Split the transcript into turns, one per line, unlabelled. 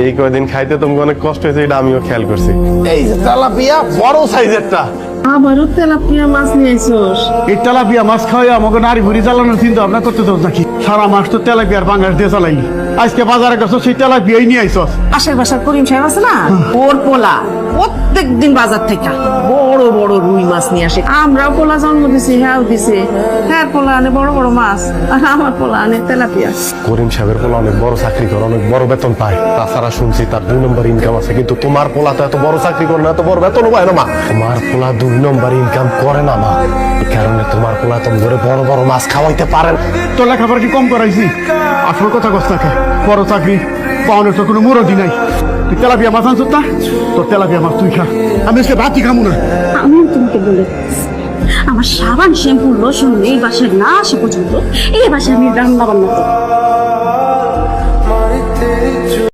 এই কয়দিন খাইতে তোমাকে অনেক কষ্ট হয়েছে, এটা আমিও খেয়াল করছি। এই যে তেলাপিয়া বড় সাইজেরটা।
আবারও তেলাপিয়া মাছ নিয়ে আইছস?
এই তেলাপিয়া মাছ খাওয়াই আমাকে নারী ভুড়ি চালানোর চিন্তা ভাবনা করতে চাস নাকি? সারা মাস তো তেলাপিয়ার বাংলাদেশ দিয়ে চালাইনি, আজকে বাজারে গেছো সেই তেলাপিয়াই নিয়ে আইছস।
পাশের বাসার করিম সাহেব আছে না, ওর পোলা প্রত্যেকদিন বাজার থেকে বড় বড় রুই মাছ নিয়ে আসে। আমরাও পোলা জন্ম দিছি, হ্যাঁ দিছে, হ্যাঁ পোলা আনে বড় বড় মাছ, আর আমার পোলা আনে তেলাপিয়া।
করিম সাহেবের পোলা অনেক বড় চাকরি করে, অনেক বড় বেতন পায়। তাছাড়া শুনছি তার 2 নম্বর ইনকাম আছে, কিন্তু তোমার পোলা তো এত বড় চাকরি করে না, এত বড় বেতনও পায় না মা। তোমার পোলা 2 নম্বর ইনকাম করে না মা, এই কারণে তোমার পোলা তুমি ধরে বড় বড় মাছ খাওয়াইতে পারেন।
তো লেখাপড়া কি কম করাইছি? আসল কথা কস না, বড় চাকরি পাওয়ানোর তো কোনো মুরদি নাই। তুই তেলাপিয়া মাছ আনছ না, তোর তেলাপিয়া মাছ তুই খা, আমি আজকে ভাতই খামু না।
আমি তোমাকে বলে আমার সাবান শ্যাম্পু লোশন এই বাসায় না আসা পর্যন্ত এই বাসায় আমি রান্না বান্না করবো।